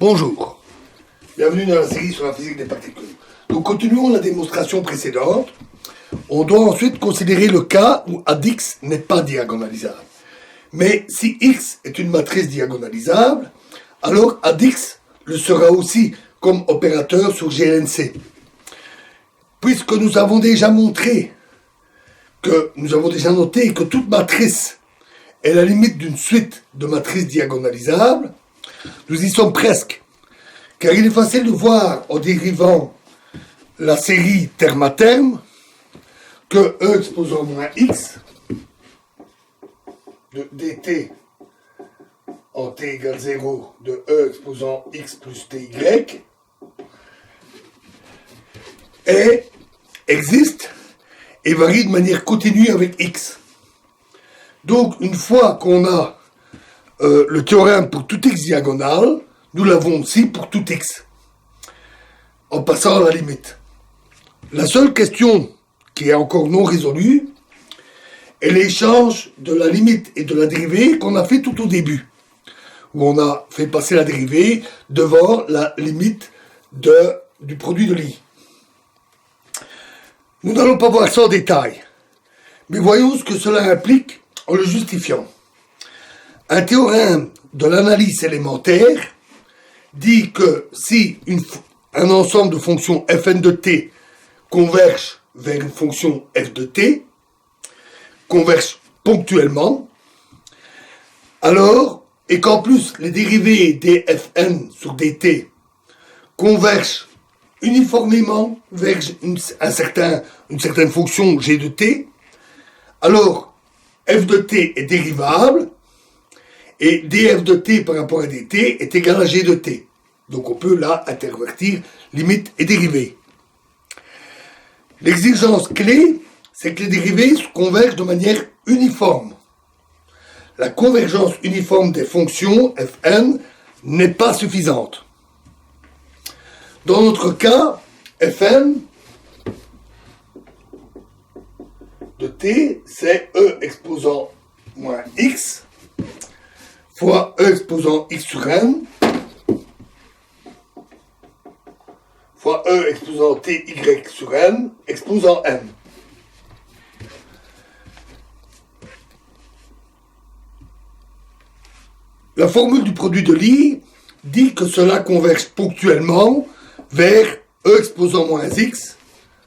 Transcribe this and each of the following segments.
Bonjour, bienvenue dans la série sur la physique des particules. Nous continuons la démonstration précédente. On doit ensuite considérer le cas où ADX n'est pas diagonalisable. Mais si X est une matrice diagonalisable, alors ADX le sera aussi comme opérateur sur GLNC. Puisque nous avons déjà noté que toute matrice est la limite d'une suite de matrices diagonalisables, nous y sommes presque, car il est facile de voir en dérivant la série terme à terme que E exposant moins X de dt en t égale 0 de E exposant X plus ty existe et varie de manière continue avec X. Donc, une fois qu'on a le théorème pour tout X diagonal, nous l'avons aussi pour tout X, en passant à la limite. La seule question qui est encore non résolue est l'échange de la limite et de la dérivée qu'on a fait tout au début, où on a fait passer la dérivée devant la limite du produit de l'I. Nous n'allons pas voir ça en détail, mais voyons ce que cela implique en le justifiant. Un théorème de l'analyse élémentaire dit que si un ensemble de fonctions fn de t converge vers une fonction f de t, converge ponctuellement, alors, et qu'en plus les dérivés dfn sur dt convergent uniformément vers une certaine fonction g de t, alors f de t est dérivable et df de t par rapport à dt est égal à g de t. Donc on peut là intervertir limite et dérivée. L'exigence clé, c'est que les dérivés convergent de manière uniforme. La convergence uniforme des fonctions fn n'est pas suffisante. Dans notre cas, fn de t, c'est e exposant moins x fois e exposant x sur n fois e exposant ty sur n exposant n. La formule du produit de Lie dit que cela converge ponctuellement vers e exposant moins x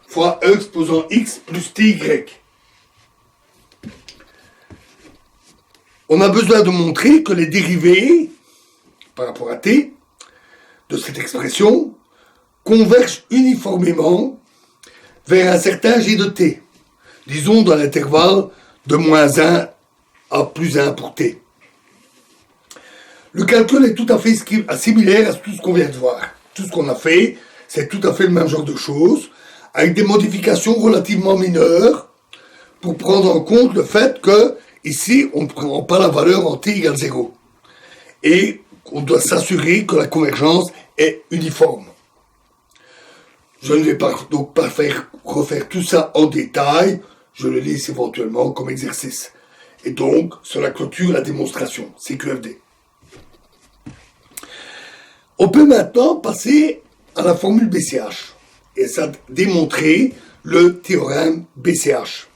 fois e exposant x plus ty. On a besoin de montrer que les dérivés par rapport à t de cette expression convergent uniformément vers un certain g de t, disons dans l'intervalle de moins 1 à plus 1 pour t. Le calcul est tout à fait similaire à tout ce qu'on vient de voir. Tout ce qu'on a fait, c'est tout à fait le même genre de choses, avec des modifications relativement mineures, pour prendre en compte le fait que, ici, on ne prend pas la valeur en t égale 0. Et on doit s'assurer que la convergence est uniforme. Je ne vais donc pas refaire tout ça en détail, je le laisse éventuellement comme exercice. Et donc, cela clôture la démonstration, CQFD. On peut maintenant passer à la formule BCH, et ça démontrer le théorème BCH.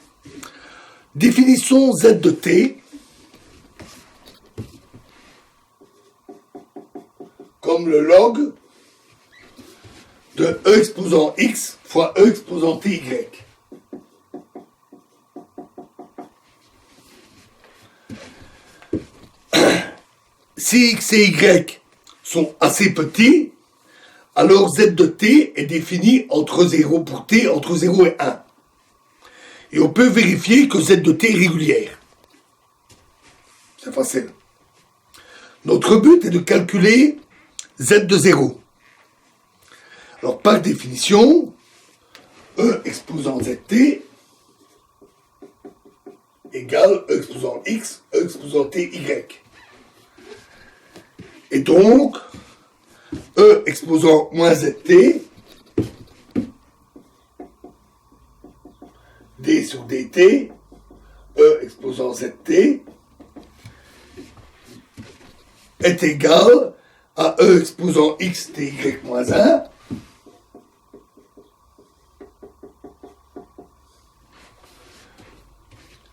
Définissons Z de t comme le log de E exposant X fois E exposant TY. Si X et Y sont assez petits, alors Z de T est défini entre 0 pour T, entre 0 et 1. Et on peut vérifier que Z de T est régulière. C'est facile. Notre but est de calculer Z de 0. Alors, par définition, E exposant ZT égale E exposant X, E exposant TY. Et donc, E exposant moins ZT, D sur DT, E exposant ZT, est égal à E exposant x ty moins 1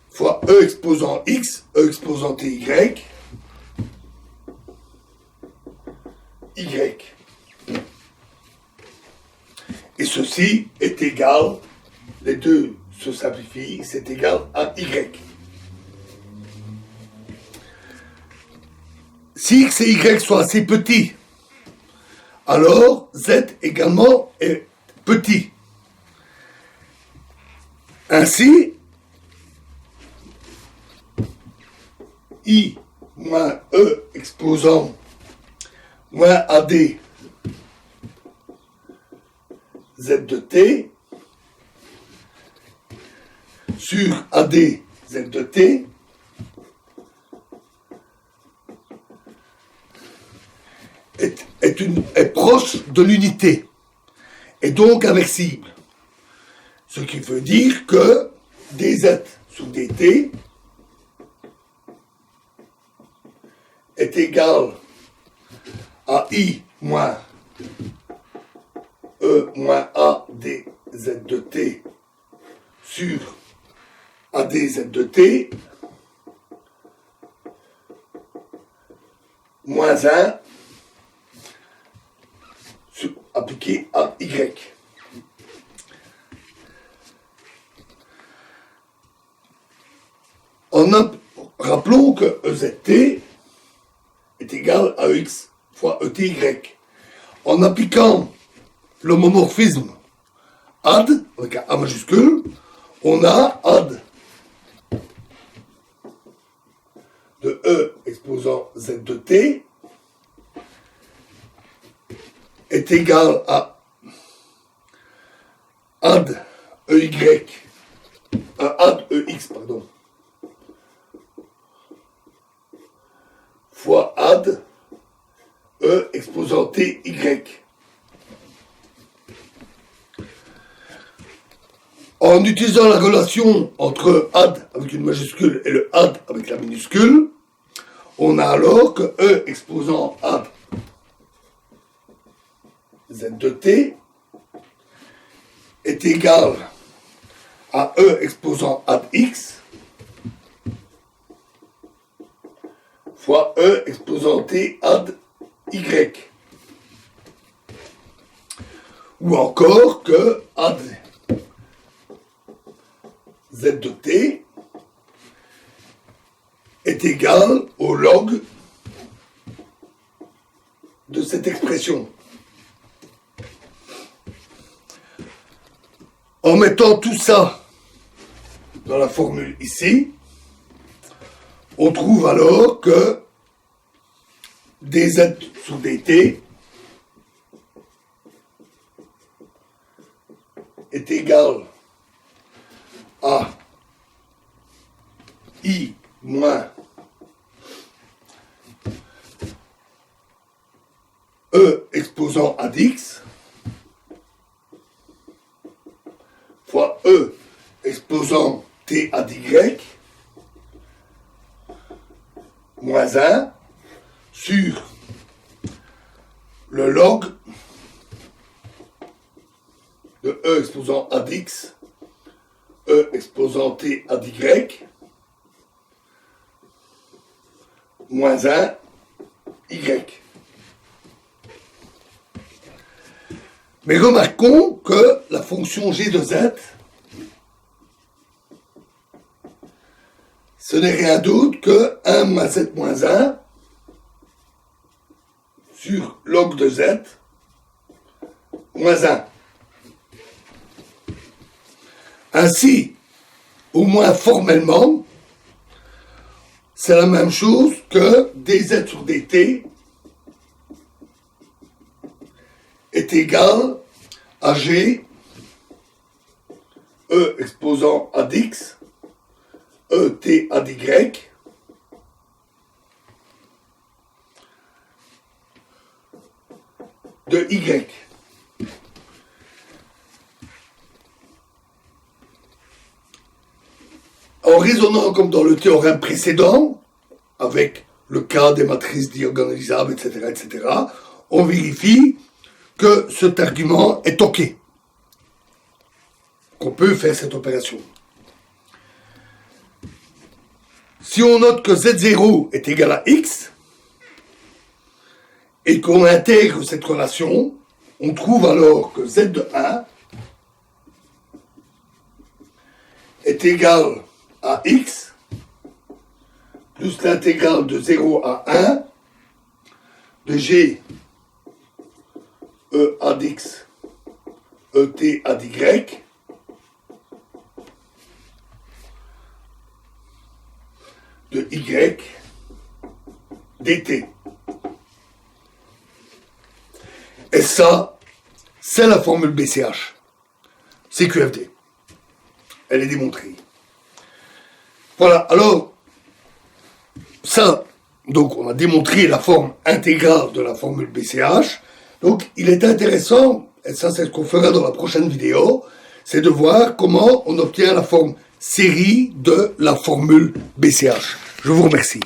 fois E exposant x, E exposant ty, y. Et ceci est égal, les deux se simplifient, c'est égal à y. Si x et y sont assez petits, alors z également est petit. Ainsi, I moins E exposant moins AD Z de T sur AD Z de T est proche de l'unité, et donc inversible. Ce qui veut dire que dz sur dt est égal à I moins E moins A dz de t sur AdZ de t moins 1 appliqué à y. Rappelons que EZT est égal à EX fois ETY. En appliquant l'homomorphisme AD, avec un A majuscule, on a AD de E exposant Z de T est égal à AD EY, AD EX, pardon, fois AD E exposant TY. En utilisant la relation entre AD avec une majuscule et le AD avec la minuscule, on a alors que E exposant AD Z de T est égal à E exposant AD X fois E exposant T AD Y. Ou encore que AD Z de T est égal au log de cette expression. En mettant tout ça dans la formule ici, on trouve alors que dz sur dt est égal à I moins E exposant à x fois E exposant t à y moins 1 sur le log de E exposant à x E exposant t à y moins 1 y. Mais remarquons que la fonction g de z, ce n'est rien d'autre que 1 moins z moins 1 sur log de z moins 1. Ainsi, au moins formellement, c'est la même chose que dz sur dt est égal à g E exposant à x E t à y de y. En raisonnant comme dans le théorème précédent, avec le cas des matrices diagonalisables, etc., etc., on vérifie que cet argument est OK, qu'on peut faire cette opération. Si on note que Z0 est égal à X, et qu'on intègre cette relation, on trouve alors que Z de 1 est égal à X plus l'intégrale de 0 à 1 de G E A d'X E T A d'Y de Y dt. Et ça, c'est la formule BCH. C'est QFD. Elle est démontrée. Voilà, alors, ça, donc on a démontré la forme intégrale de la formule BCH. Donc il est intéressant, et ça c'est ce qu'on fera dans la prochaine vidéo, c'est de voir comment on obtient la forme série de la formule BCH. Je vous remercie.